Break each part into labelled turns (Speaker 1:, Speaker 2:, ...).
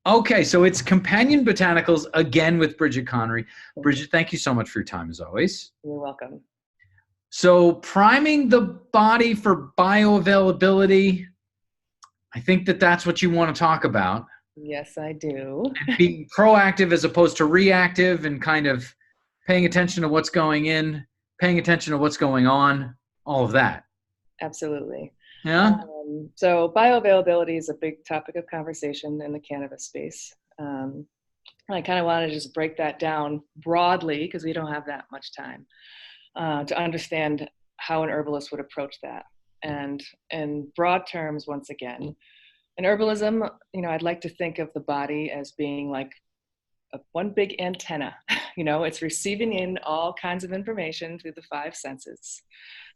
Speaker 1: Okay, so it's Companion Botanicals again with Bridget Conry. Bridget, thank you so much for your time as always.
Speaker 2: You're welcome.
Speaker 1: So priming the body for bioavailability, I think that that's what you want to talk about.
Speaker 2: Yes, I do.
Speaker 1: And being proactive as opposed to reactive and kind of paying attention to what's going in, paying attention to what's going on, all of that.
Speaker 2: Absolutely.
Speaker 1: Yeah?
Speaker 2: So bioavailability is a big topic of conversation in the cannabis space. I kind of want to just break that down broadly because we don't have that much time to understand how an herbalist would approach that. And in broad terms, once again, in herbalism, I'd like to think of the body as being like one big antenna. It's receiving in all kinds of information through the five senses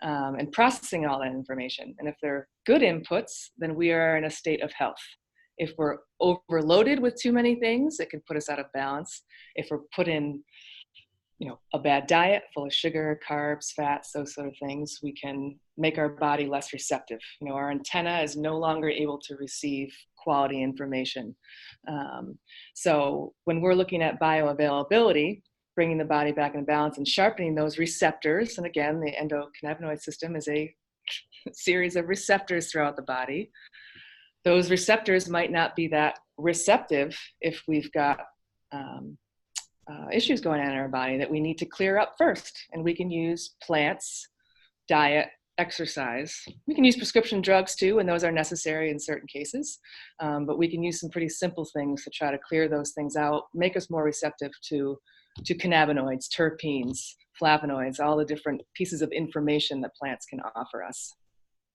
Speaker 2: and processing all that information. And if they're good inputs, then we are in a state of health. If we're overloaded with too many things, it can put us out of balance. If we're put in a bad diet full of sugar, carbs, fats, those sort of things, we can make our body less receptive. Our antenna is no longer able to receive quality information. So when we're looking at bioavailability, bringing the body back in balance and sharpening those receptors, and again, the endocannabinoid system is a series of receptors throughout the body. Those receptors might not be that receptive if we've got issues going on in our body that we need to clear up first. And we can use plants, diet, exercise. We can use prescription drugs too, and those are necessary in certain cases. But we can use some pretty simple things to try to clear those things out, make us more receptive to cannabinoids, terpenes, flavonoids, all the different pieces of information that plants can offer us.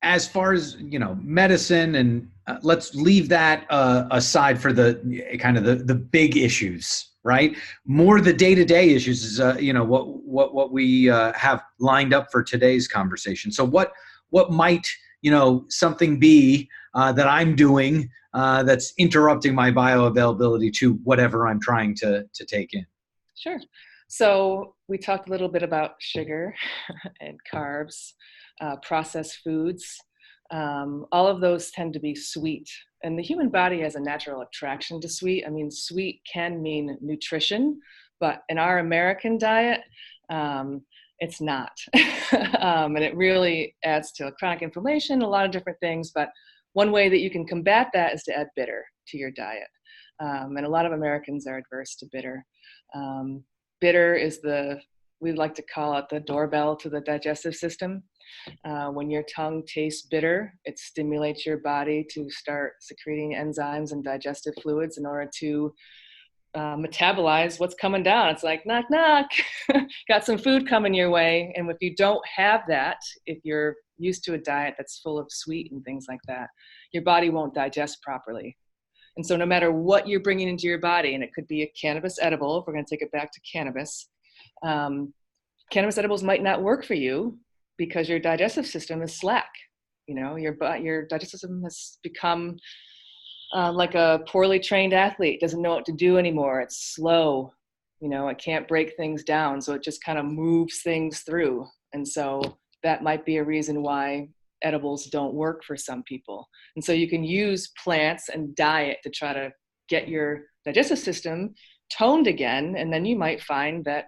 Speaker 1: As far as medicine, and let's leave that aside for the kind of the big issues, right? More the day-to-day issues is what we have lined up for today's conversation. So what might something be that I'm doing that's interrupting my bioavailability to whatever I'm trying to take in?
Speaker 2: Sure. So we talked a little bit about sugar and carbs. Processed foods, all of those tend to be sweet. And the human body has a natural attraction to sweet. I mean, sweet can mean nutrition, but in our American diet, it's not. And it really adds to chronic inflammation, a lot of different things. But one way that you can combat that is to add bitter to your diet. And a lot of Americans are adverse to bitter. Bitter is we like to call it the doorbell to the digestive system. When your tongue tastes bitter, it stimulates your body to start secreting enzymes and digestive fluids in order to metabolize what's coming down. It's like, knock, knock, got some food coming your way. And if you don't have that, if you're used to a diet that's full of sweet and things like that, your body won't digest properly. And so no matter what you're bringing into your body, and it could be a cannabis edible, if we're going to take it back to cannabis, cannabis edibles might not work for you because your digestive system is slack. Your digestive system has become like a poorly trained athlete, doesn't know what to do anymore. It's slow, it can't break things down. So it just kind of moves things through. And so that might be a reason why edibles don't work for some people. And so you can use plants and diet to try to get your digestive system toned again. And then you might find that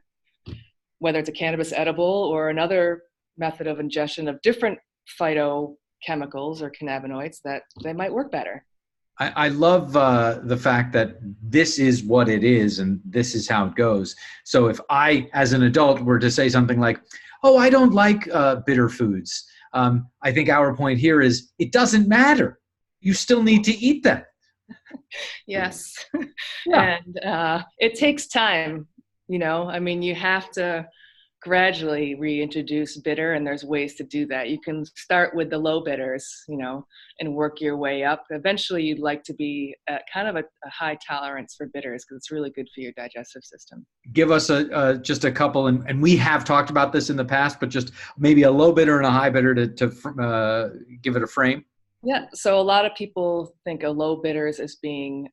Speaker 2: whether it's a cannabis edible or another method of ingestion of different phytochemicals or cannabinoids, that they might work better.
Speaker 1: I love the fact that this is what it is and this is how it goes. So if I, as an adult, were to say something like, oh, I don't like bitter foods, I think our point here is it doesn't matter. You still need to eat them.
Speaker 2: Yes.
Speaker 1: Yeah.
Speaker 2: And it takes time, you have to gradually reintroduce bitter, and there's ways to do that. You can start with the low bitters, and work your way up. Eventually you'd like to be at kind of a high tolerance for bitters because it's really good for your digestive system.
Speaker 1: Give us just a couple, and we have talked about this in the past, but just maybe a low bitter and a high bitter to give it a frame.
Speaker 2: Yeah, so a lot of people think of low bitters as being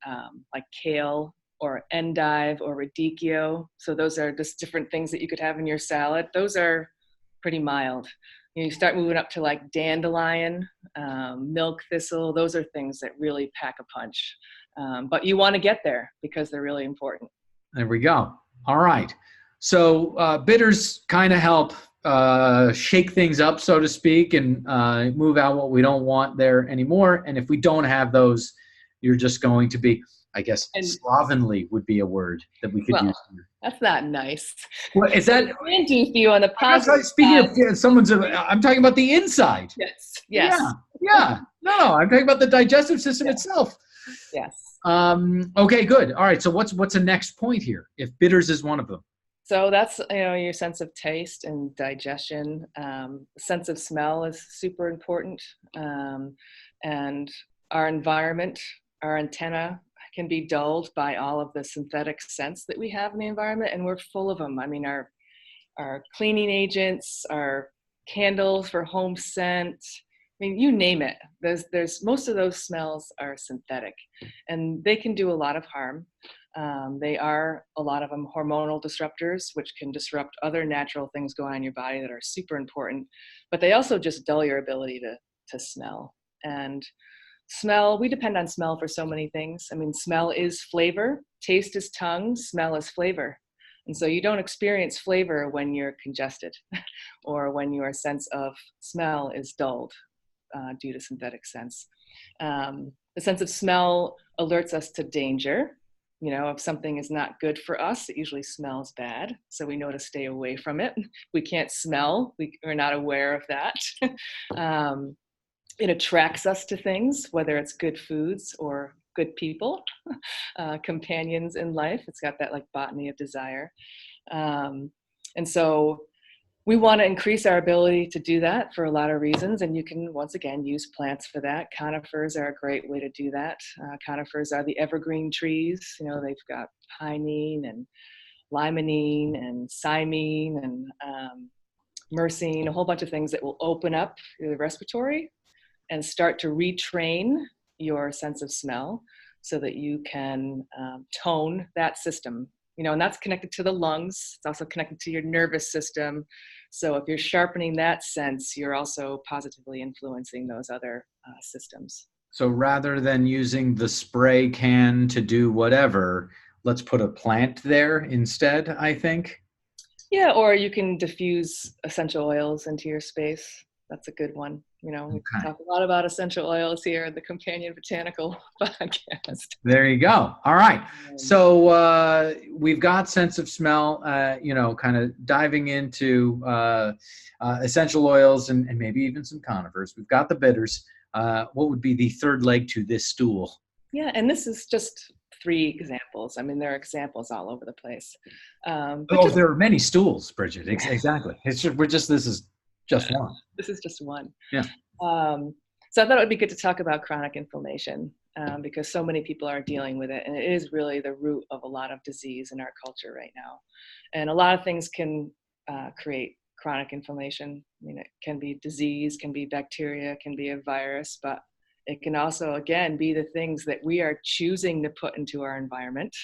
Speaker 2: like kale or endive or radicchio. So those are just different things that you could have in your salad. Those are pretty mild. You start moving up to like dandelion, milk thistle. Those are things that really pack a punch. But you want to get there because they're really important.
Speaker 1: There we go. All right. So bitters kind of help shake things up, so to speak, and move out what we don't want there anymore. And if we don't have those, you're just going to be, I guess, slovenly would be a word that we could use here.
Speaker 2: That's not nice.
Speaker 1: Well, is that?
Speaker 2: Can do for you on the positive.
Speaker 1: Speaking of someone's, I'm talking about the inside.
Speaker 2: Yes.
Speaker 1: Yeah. No, I'm talking about the digestive system itself.
Speaker 2: Yes.
Speaker 1: Okay, good. All right. So what's the next point here? If bitters is one of them.
Speaker 2: So that's, your sense of taste and digestion. Sense of smell is super important. And our environment, our antenna can be dulled by all of the synthetic scents that we have in the environment, and we're full of them. I mean, our cleaning agents, our candles for home scent, I mean, you name it. There's most of those smells are synthetic, and they can do a lot of harm. They are, a lot of them, hormonal disruptors, which can disrupt other natural things going on in your body that are super important. But they also just dull your ability to smell. And smell, we depend on smell for so many things. I mean, smell is flavor, taste is tongue, smell is flavor. And so you don't experience flavor when you're congested or when your sense of smell is dulled due to synthetic scents. The sense of smell alerts us to danger. If something is not good for us, it usually smells bad. So we know to stay away from it. We can't smell. We're not aware of that. It attracts us to things, whether it's good foods or good people, companions in life. It's got that like botany of desire. And so we want to increase our ability to do that for a lot of reasons. And you can, once again, use plants for that. Conifers are a great way to do that. Conifers are the evergreen trees. They've got pinene and limonene and cymene and myrcene, a whole bunch of things that will open up the respiratory and start to retrain your sense of smell so that you can tone that system. And that's connected to the lungs. It's also connected to your nervous system. So if you're sharpening that sense, you're also positively influencing those other systems.
Speaker 1: So rather than using the spray can to do whatever, let's put a plant there instead, I think.
Speaker 2: Yeah, or you can diffuse essential oils into your space. That's a good one. We talk a lot about essential oils here in the Companion Botanical podcast.
Speaker 1: There you go. All right. So we've got sense of smell, kind of diving into essential oils and maybe even some conifers. We've got the bitters. What would be the third leg to this stool?
Speaker 2: Yeah, and this is just 3 examples. I mean, there are examples all over the place.
Speaker 1: There are many stools, Bridget. Exactly. This is just one.
Speaker 2: This is just one.
Speaker 1: Yeah.
Speaker 2: So I thought it would be good to talk about chronic inflammation because so many people are dealing with it. And it is really the root of a lot of disease in our culture right now. And a lot of things can create chronic inflammation. I mean, it can be disease, can be bacteria, can be a virus, but it can also, again, be the things that we are choosing to put into our environment,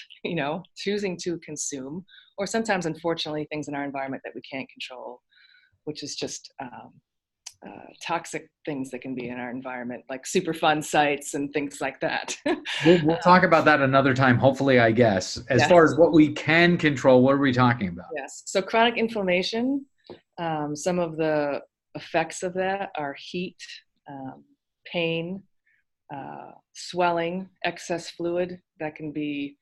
Speaker 2: choosing to consume, or sometimes, unfortunately, things in our environment that we can't control, which is just toxic things that can be in our environment, like Superfund sites and things like that.
Speaker 1: We'll talk about that another time, hopefully, I guess. As far as what we can control, what are we talking about?
Speaker 2: Yes. So chronic inflammation, some of the effects of that are heat, pain, swelling, excess fluid. That can be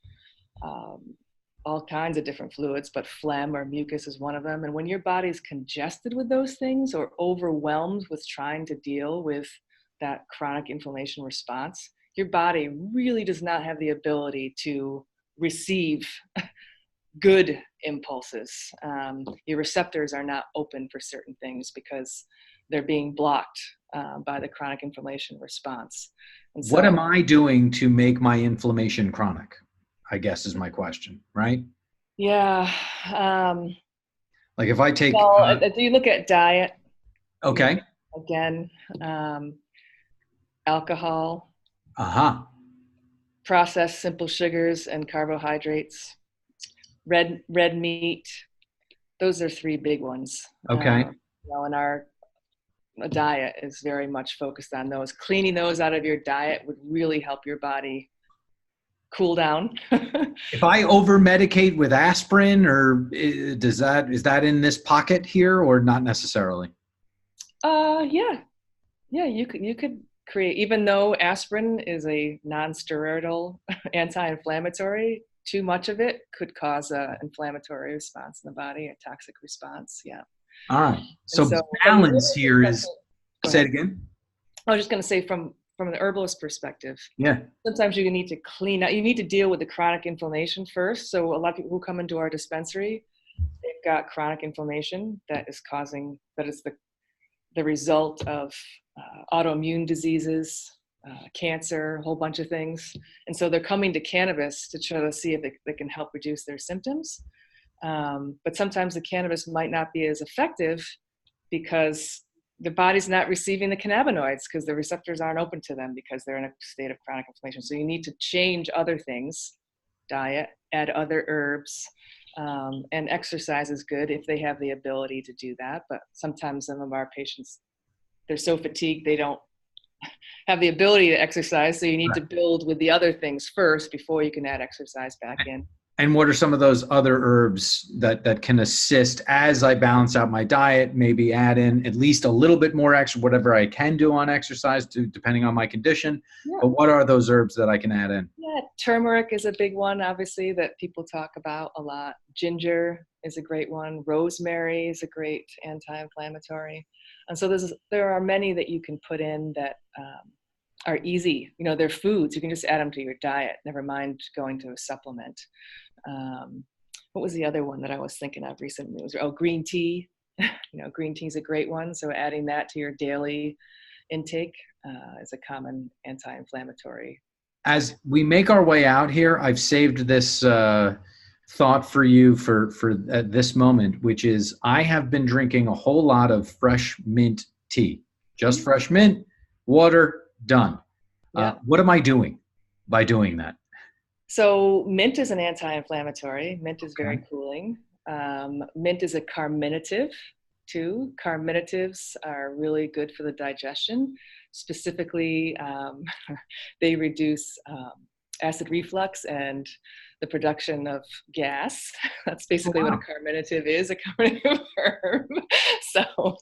Speaker 2: all kinds of different fluids, but phlegm or mucus is one of them. And when your body's congested with those things or overwhelmed with trying to deal with that chronic inflammation response, your body really does not have the ability to receive good impulses. Your receptors are not open for certain things because they're being blocked by the chronic inflammation response. And so,
Speaker 1: what am I doing to make my inflammation chronic? I guess is my question, right?
Speaker 2: Yeah.
Speaker 1: Like if I take...
Speaker 2: do you look at diet?
Speaker 1: Okay.
Speaker 2: Again, alcohol, processed simple sugars and carbohydrates, red meat. Those are 3 big ones.
Speaker 1: Okay.
Speaker 2: And our diet is very much focused on those. Cleaning those out of your diet would really help your body cool down.
Speaker 1: If I over medicate with aspirin, or is that in this pocket here, or not necessarily?
Speaker 2: Yeah, yeah, you could create, even though aspirin is a non-steroidal anti-inflammatory, too much of it could cause an inflammatory response in the body, a toxic response. Yeah.
Speaker 1: All right.
Speaker 2: And
Speaker 1: So
Speaker 2: so from the
Speaker 1: balance
Speaker 2: herbal
Speaker 1: here
Speaker 2: perspective,
Speaker 1: is,
Speaker 2: go
Speaker 1: say it
Speaker 2: ahead.
Speaker 1: again.
Speaker 2: I was just going to say from an herbalist perspective,
Speaker 1: Yeah.
Speaker 2: sometimes you need to clean out, you need to deal with the chronic inflammation first. So a lot of people who come into our dispensary, they've got chronic inflammation that is the result of autoimmune diseases, cancer, a whole bunch of things. And so they're coming to cannabis to try to see if they can help reduce their symptoms. But sometimes the cannabis might not be as effective because the body's not receiving the cannabinoids because the receptors aren't open to them because they're in a state of chronic inflammation. So you need to change other things, diet, add other herbs, and exercise is good if they have the ability to do that. But sometimes some of our patients, they're so fatigued they don't have the ability to exercise. So you need to build with the other things first before you can add exercise back in.
Speaker 1: And what are some of those other herbs that can assist as I balance out my diet, maybe add in at least a little bit more extra, whatever I can do on exercise depending on my condition.
Speaker 2: Yeah.
Speaker 1: But what are those herbs that I can add in?
Speaker 2: Yeah, turmeric is a big one, obviously, that people talk about a lot. Ginger is a great one. Rosemary is a great anti-inflammatory. And so there are many that you can put in that are easy. You know, they're foods. You can just add them to your diet, never mind going to a supplement. What was the other one that I was thinking of recently? Green tea. Green tea is a great one. So adding that to your daily intake is a common anti-inflammatory.
Speaker 1: As we make our way out here, I've saved this thought for you for this moment, which is I have been drinking a whole lot of fresh mint tea. Just fresh mint, water, done.
Speaker 2: Yep.
Speaker 1: What am I doing by doing that?
Speaker 2: So mint is an anti-inflammatory. Mint is
Speaker 1: Okay.
Speaker 2: very cooling. Mint is a carminative too. Carminatives are really good for the digestion. Specifically, they reduce acid reflux and the production of gas. That's basically what a carminative is, a carminative herb. So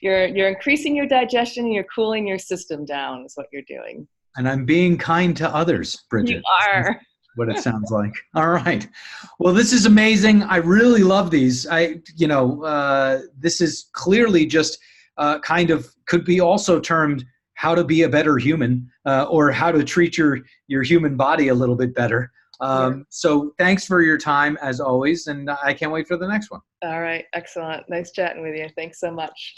Speaker 2: you're increasing your digestion, you're cooling your system down is what you're doing.
Speaker 1: And I'm being kind to others, Bridget.
Speaker 2: You are.
Speaker 1: What it sounds like. All right. Well, this is amazing. I really love these. This is clearly just kind of could be also termed how to be a better human or how to treat your human body a little bit better. So thanks for your time as always. And I can't wait for the next one.
Speaker 2: All right. Excellent. Nice chatting with you. Thanks so much.